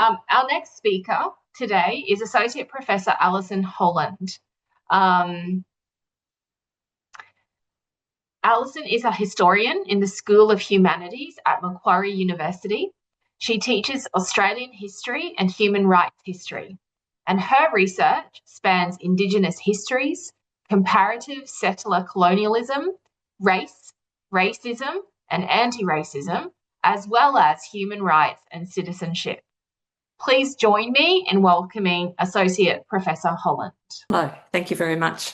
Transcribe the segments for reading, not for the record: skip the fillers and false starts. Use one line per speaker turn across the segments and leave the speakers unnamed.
Our next speaker today is Associate Professor Alison Holland. Alison is a historian in the School of Humanities at Macquarie University. She teaches Australian history and human rights history, and her research spans Indigenous histories, comparative settler colonialism, race, racism, and anti-racism, as well as human rights and citizenship. Please join me in welcoming Associate Professor Holland.
Hello, thank you very much.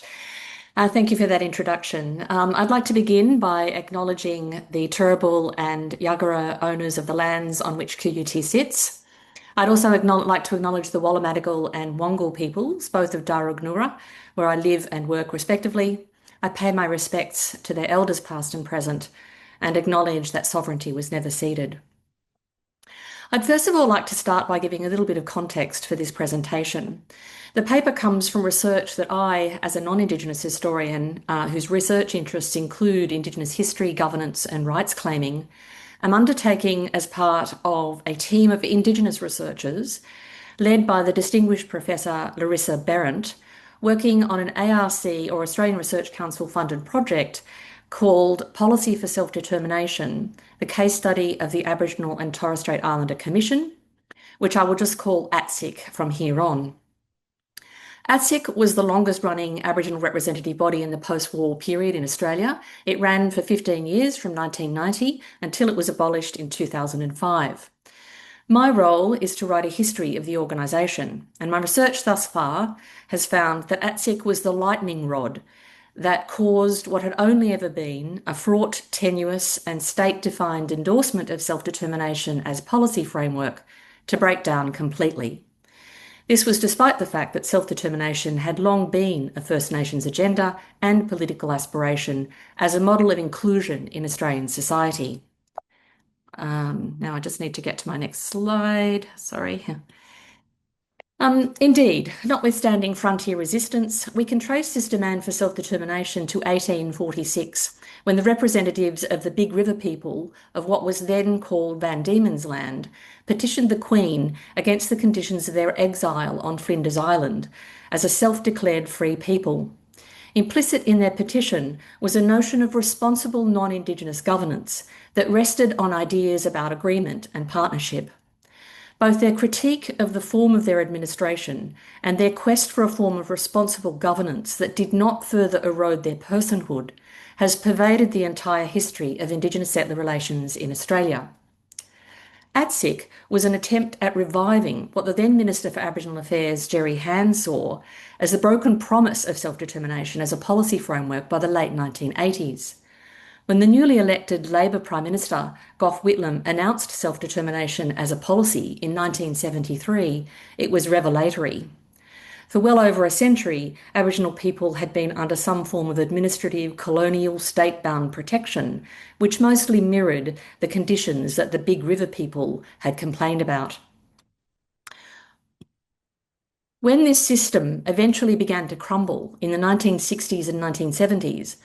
Thank you for that introduction. I'd like to begin by acknowledging the Turrbal and Yagara owners of the lands on which QUT sits. I'd also like to acknowledge the Wallumattagal and Wongal peoples, both of Darug where I live and work respectively. I pay my respects to their elders past and present and acknowledge that sovereignty was never ceded. I'd first of all like to start by giving a little bit of context for this presentation. The paper comes from research that I, as a non-Indigenous historian whose research interests include Indigenous history, governance and rights claiming, am undertaking as part of a team of Indigenous researchers led by the distinguished Professor Larissa Berendt, working on an ARC or Australian Research Council funded project called Policy for Self-Determination, the case study of the Aboriginal and Torres Strait Islander Commission, which I will just call ATSIC from here on. ATSIC was the longest running Aboriginal representative body in the post-war period in Australia. It ran for 15 years from 1990 until it was abolished in 2005. My role is to write a history of the organisation, and my research thus far has found that ATSIC was the lightning rod that caused what had only ever been a fraught, tenuous and state-defined endorsement of self-determination as policy framework to break down completely. This was despite the fact that self-determination had long been a First Nations agenda and political aspiration as a model of inclusion in Australian society. Now I just need to get to my next slide, sorry. Indeed, notwithstanding frontier resistance, we can trace this demand for self-determination to 1846, when the representatives of the Big River people of what was then called Van Diemen's Land petitioned the Queen against the conditions of their exile on Flinders Island as a self-declared free people. Implicit in their petition was a notion of responsible non-Indigenous governance that rested on ideas about agreement and partnership. Both their critique of the form of their administration and their quest for a form of responsible governance that did not further erode their personhood has pervaded the entire history of Indigenous settler relations in Australia. ATSIC was an attempt at reviving what the then Minister for Aboriginal Affairs, Jerry Hand, saw as the broken promise of self-determination as a policy framework by the late 1980s. When the newly elected Labor Prime Minister, Gough Whitlam, announced self-determination as a policy in 1973, it was revelatory. For well over a century, Aboriginal people had been under some form of administrative, colonial, state-bound protection, which mostly mirrored the conditions that the Big River people had complained about. When this system eventually began to crumble in the 1960s and 1970s,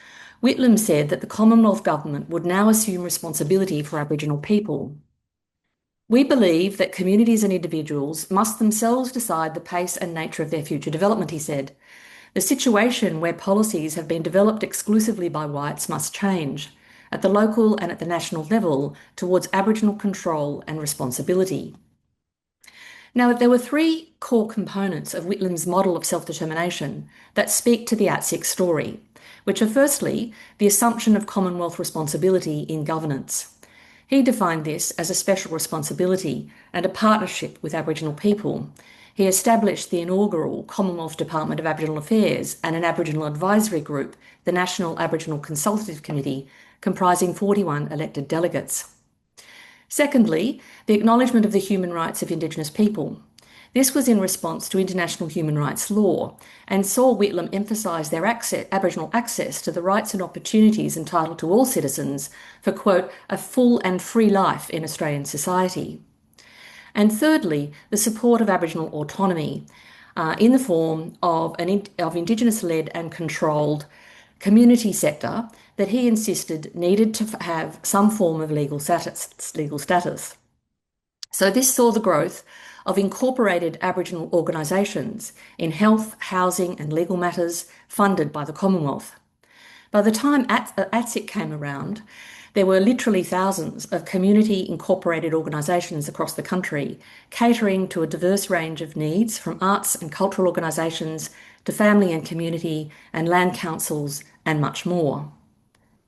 Whitlam said that the Commonwealth Government would now assume responsibility for Aboriginal people. We believe that communities and individuals must themselves decide the pace and nature of their future development, he said. The situation where policies have been developed exclusively by whites must change, at the local and at the national level, towards Aboriginal control and responsibility. Now, there were three core components of Whitlam's model of self-determination that speak to the ATSIC story, which are firstly, the assumption of Commonwealth responsibility in governance. He defined this as a special responsibility and a partnership with Aboriginal people. He established the inaugural Commonwealth Department of Aboriginal Affairs and an Aboriginal advisory group, the National Aboriginal Consultative Committee, comprising 41 elected delegates. Secondly, the acknowledgement of the human rights of Indigenous people. This was in response to international human rights law and saw Whitlam emphasise their Aboriginal access to the rights and opportunities entitled to all citizens for, quote, a full and free life in Australian society. And thirdly, the support of Aboriginal autonomy in the form of Indigenous-led and controlled community sector that he insisted needed to have some form of legal status. So this saw the growth of incorporated Aboriginal organisations in health, housing and legal matters funded by the Commonwealth. By the time ATSIC came around, there were literally thousands of community incorporated organisations across the country, catering to a diverse range of needs from arts and cultural organisations to family and community and land councils and much more.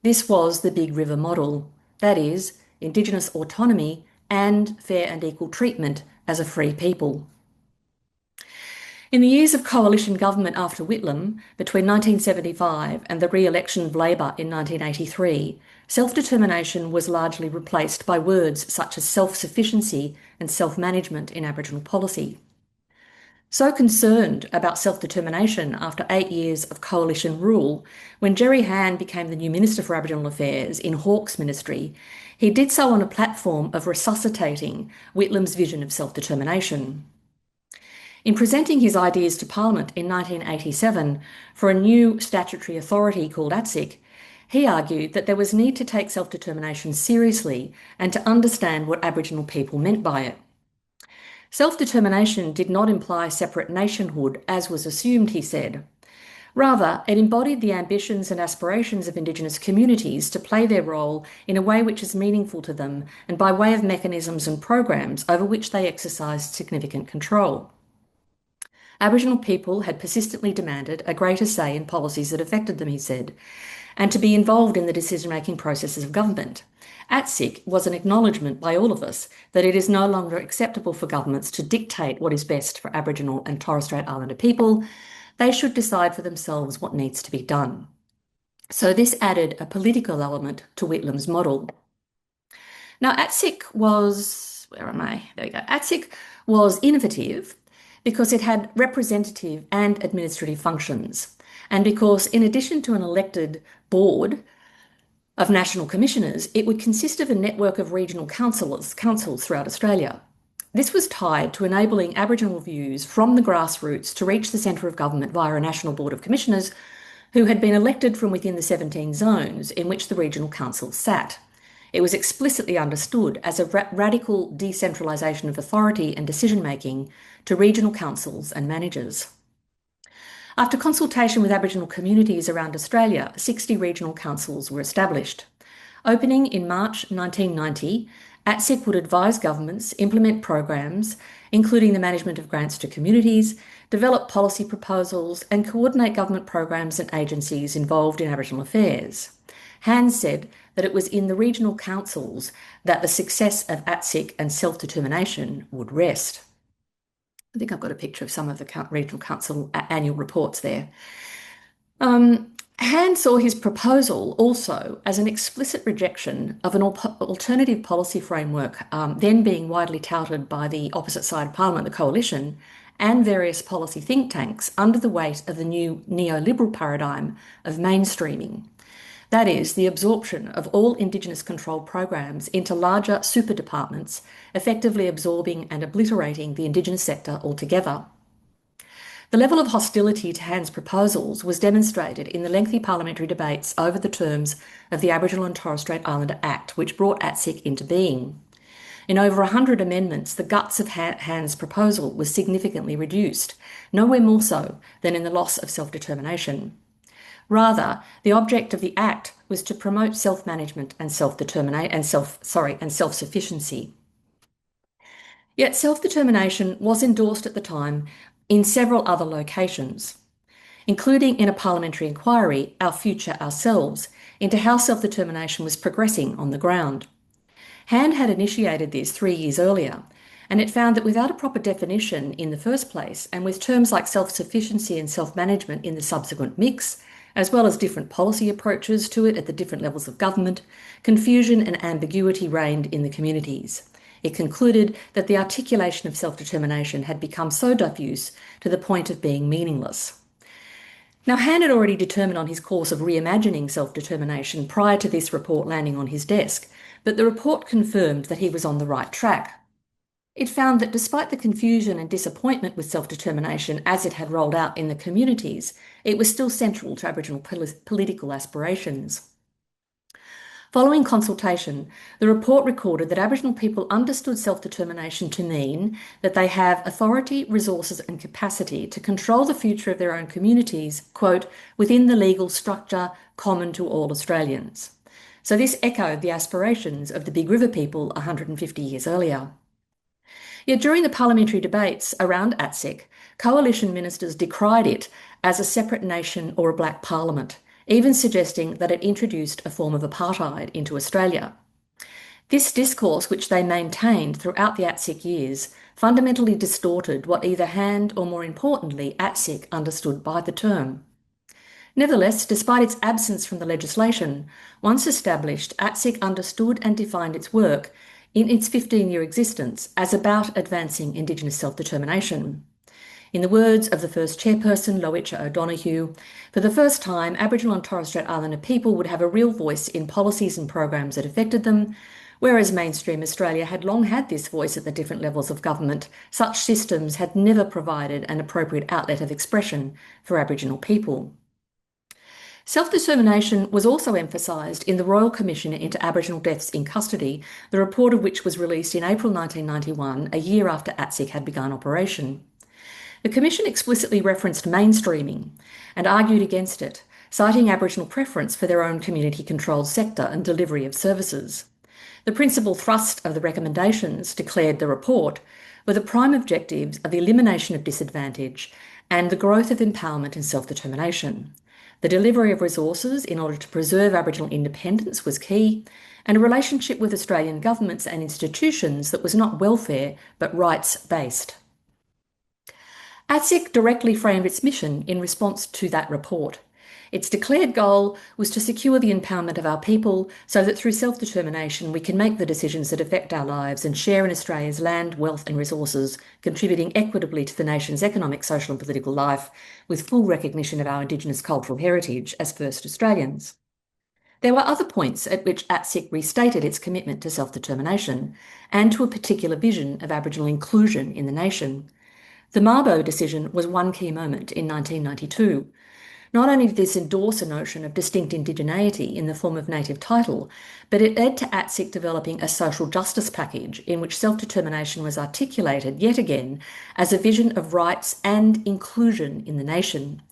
This was the Big River model, that is, Indigenous autonomy and fair and equal treatment as a free people. In the years of coalition government after Whitlam, between 1975 and the re-election of Labor in 1983, self-determination was largely replaced by words such as self-sufficiency and self-management in Aboriginal policy. So concerned about self-determination after 8 years of coalition rule, when Jerry Hann became the new Minister for Aboriginal Affairs in Hawke's ministry, he did so on a platform of resuscitating Whitlam's vision of self-determination. In presenting his ideas to Parliament in 1987 for a new statutory authority called ATSIC, he argued that there was need to take self-determination seriously and to understand what Aboriginal people meant by it. Self-determination did not imply separate nationhood, as was assumed, he said. Rather, it embodied the ambitions and aspirations of Indigenous communities to play their role in a way which is meaningful to them and by way of mechanisms and programs over which they exercised significant control. Aboriginal people had persistently demanded a greater say in policies that affected them, he said, and to be involved in the decision-making processes of government. ATSIC was an acknowledgement by all of us that it is no longer acceptable for governments to dictate what is best for Aboriginal and Torres Strait Islander people. They should decide for themselves what needs to be done. So this added a political element to Whitlam's model. Now, ATSIC was, ATSIC was innovative because it had representative and administrative functions, and because in addition to an elected board of national commissioners, it would consist of a network of regional councils throughout Australia. This was tied to enabling Aboriginal views from the grassroots to reach the centre of government via a national board of commissioners who had been elected from within the 17 zones in which the regional councils sat. It was explicitly understood as a radical decentralisation of authority and decision-making to regional councils and managers. After consultation with Aboriginal communities around Australia, 60 regional councils were established. Opening in March 1990, ATSIC would advise governments, implement programs, including the management of grants to communities, develop policy proposals, and coordinate government programs and agencies involved in Aboriginal affairs. Hann said that it was in the regional councils that the success of ATSIC and self-determination would rest. I think I've got a picture of some of the regional council annual reports there. Hann saw his proposal also as an explicit rejection of an alternative policy framework then being widely touted by the opposite side of Parliament, the Coalition, and various policy think tanks under the weight of the new neoliberal paradigm of mainstreaming. That is, the absorption of all Indigenous controlled programs into larger super departments, effectively absorbing and obliterating the Indigenous sector altogether. The level of hostility to Hann's proposals was demonstrated in the lengthy parliamentary debates over the terms of the Aboriginal and Torres Strait Islander Act, which brought ATSIC into being. In over 100 amendments, the guts of Hann's proposal was significantly reduced, nowhere more so than in the loss of self-determination. Rather, the object of the Act was to promote self-management and self-sufficiency. Yet self-determination was endorsed at the time in several other locations, including in a parliamentary inquiry, Our Future Ourselves, into how self-determination was progressing on the ground. Hann had initiated this 3 years earlier, and it found that without a proper definition in the first place, and with terms like self-sufficiency and self-management in the subsequent mix, as well as different policy approaches to it at the different levels of government, confusion and ambiguity reigned in the communities. It concluded that the articulation of self-determination had become so diffuse to the point of being meaningless. Now, Hann had already determined on his course of reimagining self-determination prior to this report landing on his desk, but the report confirmed that he was on the right track. It found that despite the confusion and disappointment with self-determination as it had rolled out in the communities, it was still central to Aboriginal political aspirations. Following consultation, the report recorded that Aboriginal people understood self-determination to mean that they have authority, resources and capacity to control the future of their own communities, quote, within the legal structure common to all Australians. So this echoed the aspirations of the Big River people 150 years earlier. Yet during the parliamentary debates around ATSIC, coalition ministers decried it as a separate nation or a black parliament, even suggesting that it introduced a form of apartheid into Australia. This discourse, which they maintained throughout the ATSIC years, fundamentally distorted what either Hand or, more importantly, ATSIC understood by the term. Nevertheless, despite its absence from the legislation, once established, ATSIC understood and defined its work in its 15-year existence as about advancing Indigenous self-determination. In the words of the first chairperson, Lowitja O'Donoghue, for the first time, Aboriginal and Torres Strait Islander people would have a real voice in policies and programs that affected them, whereas mainstream Australia had long had this voice at the different levels of government. Such systems had never provided an appropriate outlet of expression for Aboriginal people. Self-determination was also emphasised in the Royal Commission into Aboriginal Deaths in Custody, the report of which was released in April 1991, a year after ATSIC had begun operation. The Commission explicitly referenced mainstreaming and argued against it, citing Aboriginal preference for their own community-controlled sector and delivery of services. The principal thrust of the recommendations, declared the report, were the prime objectives of the elimination of disadvantage and the growth of empowerment and self-determination. The delivery of resources in order to preserve Aboriginal independence was key, and a relationship with Australian governments and institutions that was not welfare but rights-based. ATSIC directly framed its mission in response to that report. Its declared goal was to secure the empowerment of our people so that through self-determination we can make the decisions that affect our lives and share in Australia's land, wealth and resources, contributing equitably to the nation's economic, social and political life with full recognition of our Indigenous cultural heritage as First Australians. There were other points at which ATSIC restated its commitment to self-determination and to a particular vision of Aboriginal inclusion in the nation. The Mabo decision was one key moment in 1992. Not only did this endorse a notion of distinct indigeneity in the form of native title, but it led to ATSIC developing a social justice package in which self-determination was articulated yet again as a vision of rights and inclusion in the nation.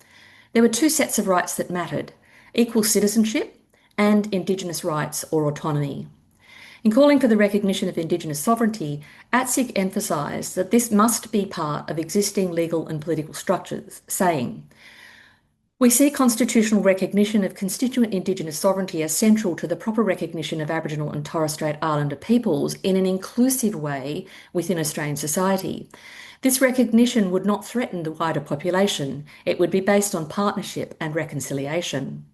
There were two sets of rights that mattered: equal citizenship and Indigenous rights or autonomy. In calling for the recognition of Indigenous sovereignty, ATSIC emphasised that this must be part of existing legal and political structures, saying, "We see constitutional recognition of constituent Indigenous sovereignty as central to the proper recognition of Aboriginal and Torres Strait Islander peoples in an inclusive way within Australian society. This recognition would not threaten the wider population. It would be based on partnership and reconciliation."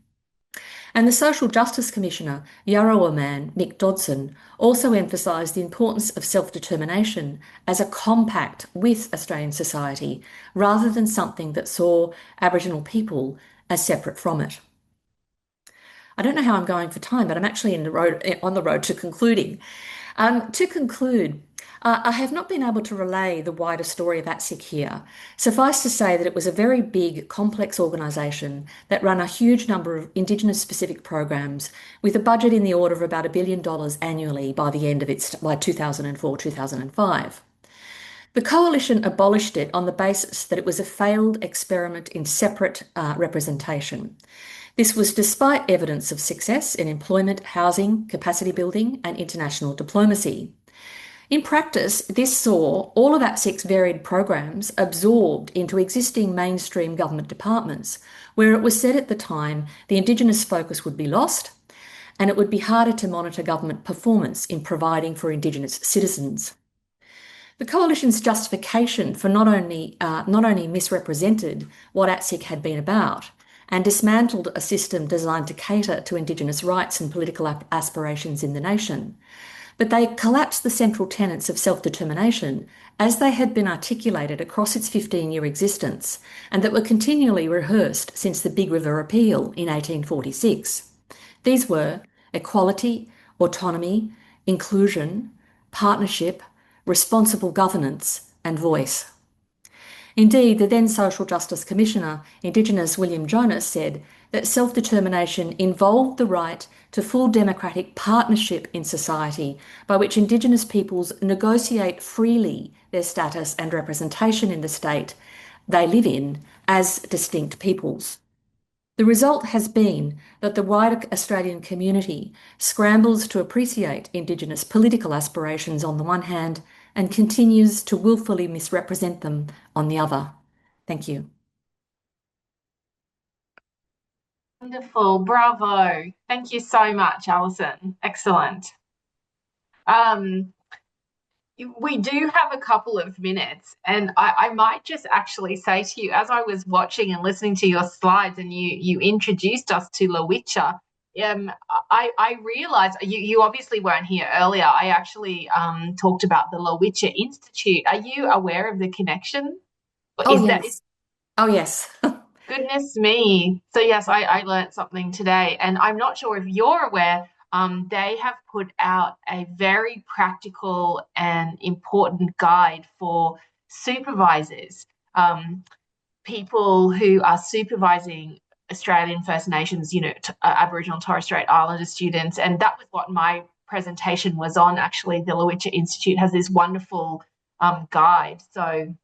And the Social Justice Commissioner, Yarrawa man Mick Dodson, also emphasised the importance of self-determination as a compact with Australian society, rather than something that saw Aboriginal people as separate from it. I don't know how I'm going for time, but I'm actually on the road to concluding. To conclude, I have not been able to relay the wider story of ATSIC here. Suffice to say that it was a very big, complex organisation that ran a huge number of Indigenous-specific programs with a budget in the order of about $1 billion annually by 2004-2005. The coalition abolished it on the basis that it was a failed experiment in separate representation. This was despite evidence of success in employment, housing, capacity building and international diplomacy. In practice, this saw all of ATSIC's varied programs absorbed into existing mainstream government departments, where it was said at the time the Indigenous focus would be lost and it would be harder to monitor government performance in providing for Indigenous citizens. The Coalition's justification for not only misrepresented what ATSIC had been about and dismantled a system designed to cater to Indigenous rights and political aspirations in the nation, but they collapsed the central tenets of self-determination as they had been articulated across its 15-year existence and that were continually rehearsed since the Big River Appeal in 1846. These were equality, autonomy, inclusion, partnership, responsible governance and voice. Indeed, the then Social Justice Commissioner, Indigenous William Jonas, said that self-determination involved the right to full democratic partnership in society, by which Indigenous peoples negotiate freely their status and representation in the state they live in as distinct peoples. The result has been that the wider Australian community scrambles to appreciate Indigenous political aspirations on the one hand and continues to willfully misrepresent them on the other. Thank you.
Wonderful. Bravo. Thank you so much, Alison. Excellent. Um, we do have a couple of minutes, and I might just actually say to you, as I was watching and listening to your slides, and you introduced us to Lowitja, I realized you obviously weren't here earlier. I actually talked about the Lowitja Institute. Are you aware of the connection?
Oh,
Is that
yes. Oh, yes.
Goodness me. So yes, I learned something today, and I'm not sure if you're aware, they have put out a very practical and important guide for supervisors, people who are supervising Australian First Nations, Aboriginal and Torres Strait Islander students, and that was what my presentation was on. Actually, the Lowitja Institute has this wonderful guide, so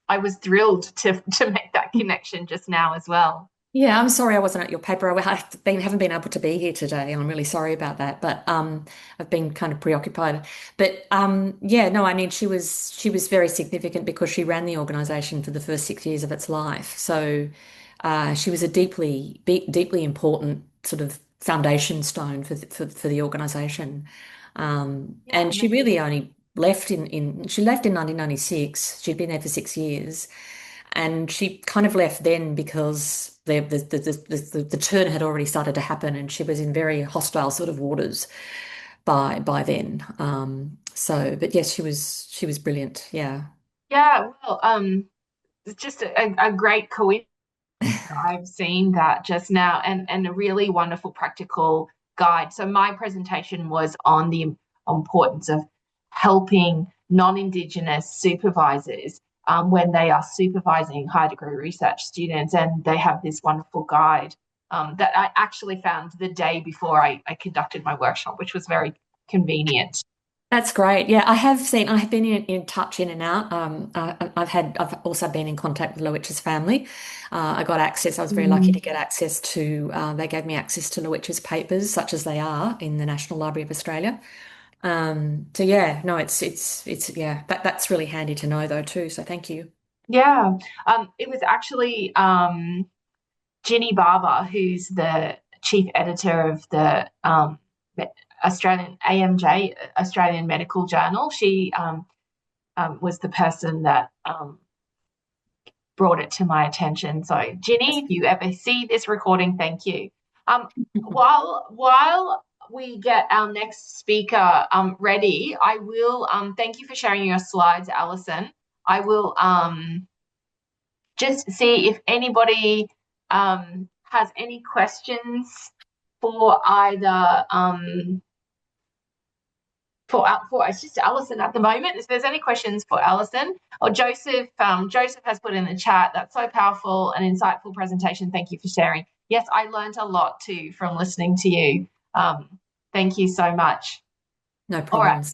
I was thrilled to make that connection just now as well.
Yeah, I'm sorry I wasn't at your paper. Haven't been able to be here today, and I'm really sorry about that. But I've been kind of preoccupied. But yeah, no, I mean she was very significant because she ran the organisation for the first 6 years of its life. So she was a deeply important sort of foundation stone for the organisation.
Yeah,
And she really only left in she left in 1996. She'd been there for 6 years. And she kind of left then because the turn had already started to happen, and she was in very hostile sort of waters by then. But yes, she was brilliant. Yeah.
yeah. Well, it's just a great coincidence. I've seen that just now, and a really wonderful practical guide. So my presentation was on the importance of helping non-Indigenous supervisors when they are supervising high degree research students, and they have this wonderful guide that I actually found the day before I conducted my workshop, which was very convenient.
That's great. Yeah, I have been in touch in and out. I've also been in contact with Lowitcha's family. I got access. I was very lucky to
Mm.
get access to, they gave me access to Lowitcha's papers, such as they are in the National Library of Australia. So yeah, no, yeah, that's really handy to know though too. So thank you.
Yeah, it was actually Ginny Barber, who's the chief editor of the Australian AMJ, Australian Medical Journal. She was the person that brought it to my attention. So, Ginny, if you ever see this recording, thank you. Um, while we get our next speaker ready, I will thank you for sharing your slides, Alison. I will just see if anybody has any questions for either for it's just Alison at the moment. If there's any questions for Alison or Joseph, Joseph has put in the chat. That's so powerful and insightful presentation. Thank you for sharing. Yes, I learned a lot too from listening to you. Thank you so much.
No
All right.
problems.